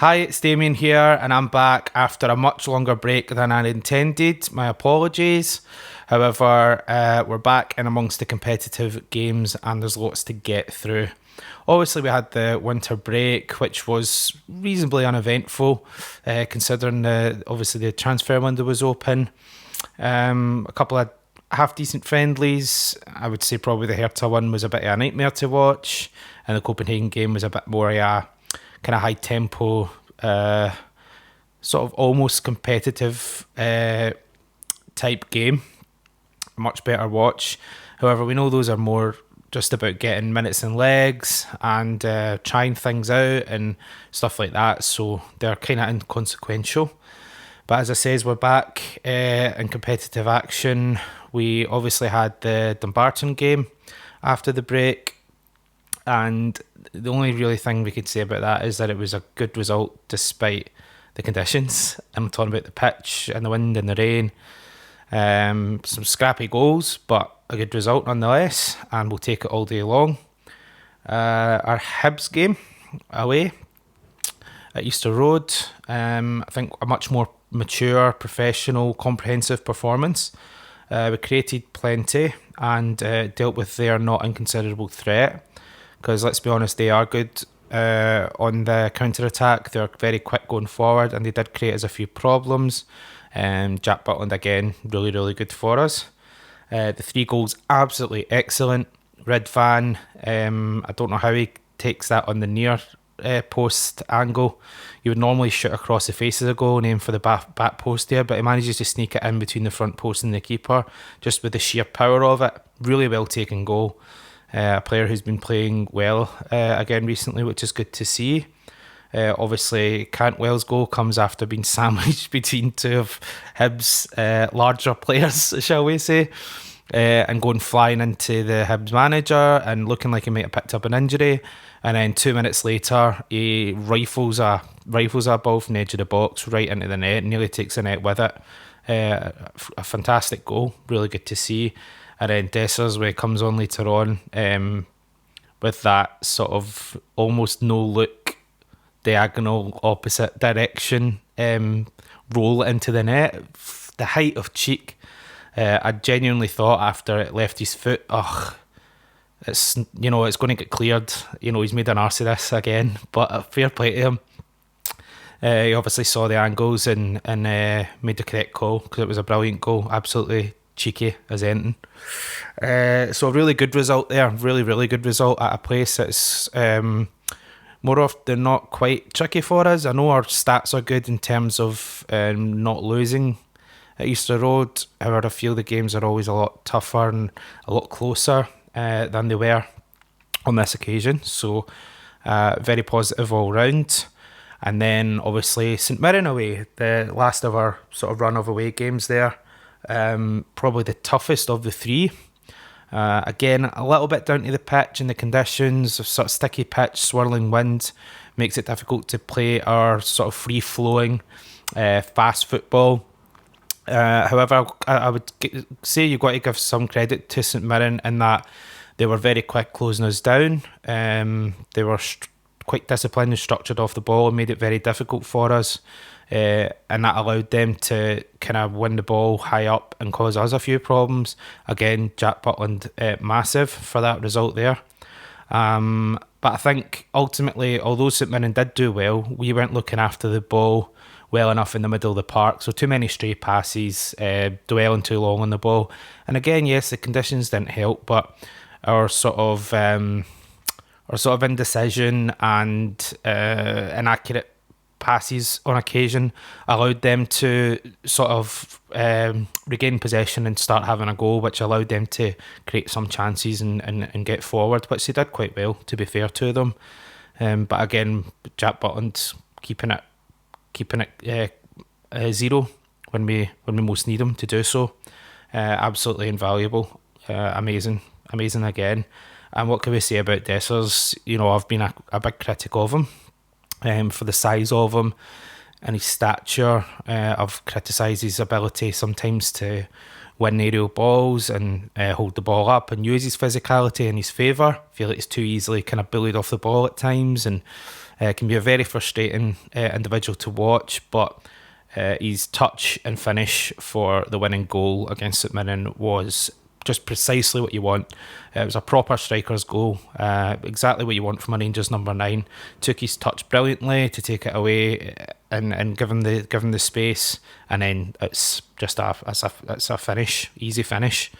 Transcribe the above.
Hi, it's Damien here, and I'm back after a much longer break than I intended. My apologies. However, we're back in amongst the competitive games, and there's lots to get through. Obviously, we had the winter break, which was reasonably uneventful, considering obviously the transfer window was open. A couple of half decent friendlies. I would say probably the Hertha one was a bit of a nightmare to watch, and the Copenhagen game was a bit more of a kind of high tempo, sort of almost competitive type game. Much better watch. However, we know those are more just about getting minutes and legs and trying things out and stuff like that. So they're kind of inconsequential. But as I says, we're back in competitive action. We obviously had the Dumbarton game after the break, and the only really thing we could say about that is that it was a good result despite the conditions. I'm talking about the pitch and the wind and the rain. Some scrappy goals, but a good result nonetheless, and we'll take it all day long. Our Hibs game away at Easter Road, I think a much more mature, professional, comprehensive performance. We created plenty and dealt with their not inconsiderable threat, because let's be honest, they are good on the counter-attack. They're very quick going forward, and they did create us a few problems. Jack Butland again, really, really good for us. The 3 goals, absolutely excellent. Ridvan, I don't know how he takes that on the near post angle. You would normally shoot across the face of the goal and aim for the back post there, but he manages to sneak it in between the front post and the keeper, just with the sheer power of it. Really well taken goal. A player who's been playing well again recently, which is good to see. Obviously, Cantwell's goal comes after being sandwiched between two of Hibs' larger players, shall we say, and going flying into the Hibs manager and looking like he might have picked up an injury. And then 2 minutes later, he rifles a ball from the edge of the box right into the net, nearly takes the net with it. A fantastic goal, really good to see. And then Dessers, where he comes on later on, with that sort of almost no look, diagonal opposite direction roll into the net. The height of cheek. I genuinely thought after it left his foot, it's it's going to get cleared. He's made an arse of this again, but fair play to him. He obviously saw the angles and made the correct call, because it was a brilliant goal. Absolutely cheeky as anything. So a really good result there. Really, really good result at a place that's more often than not quite tricky for us. I know our stats are good in terms of not losing at Easter Road. However, I feel the games are always a lot tougher and a lot closer than they were on this occasion. So very positive all round. And then obviously St Mirren away, the last of our sort of run of away games there. Probably the toughest of the 3. Again, a little bit down to the pitch and the conditions, sort of sticky pitch, swirling wind, makes it difficult to play our sort of free-flowing, fast football. However, I would say you've got to give some credit to St Mirren in that they were very quick closing us down. They were quite disciplined and structured off the ball and made it very difficult for us. And that allowed them to kind of win the ball high up and cause us a few problems. Again, Jack Butland, massive for that result there. But I think ultimately, although St Mirren did do well, we weren't looking after the ball well enough in the middle of the park. So too many stray passes, dwelling too long on the ball. And again, yes, the conditions didn't help, but our sort of indecision and inaccurate passes on occasion allowed them to sort of regain possession and start having a goal, which allowed them to create some chances and get forward, which they did quite well, to be fair to them. But again, Jack Butland keeping it 0 when we most need him to do so. Absolutely invaluable. Amazing again. And what can we say about Dessers? I've been a big critic of him. For the size of him and his stature. I've criticised his ability sometimes to win aerial balls and hold the ball up and use his physicality in his favour. I feel like he's too easily kind of bullied off the ball at times and Can be a very frustrating individual to watch, but his touch and finish for the winning goal against St Mirren was just precisely what you want. It was a proper striker's goal, exactly what you want from a Rangers number 9. Took his touch brilliantly to take it away and give him the space, and then it's just it's a finish, easy finish.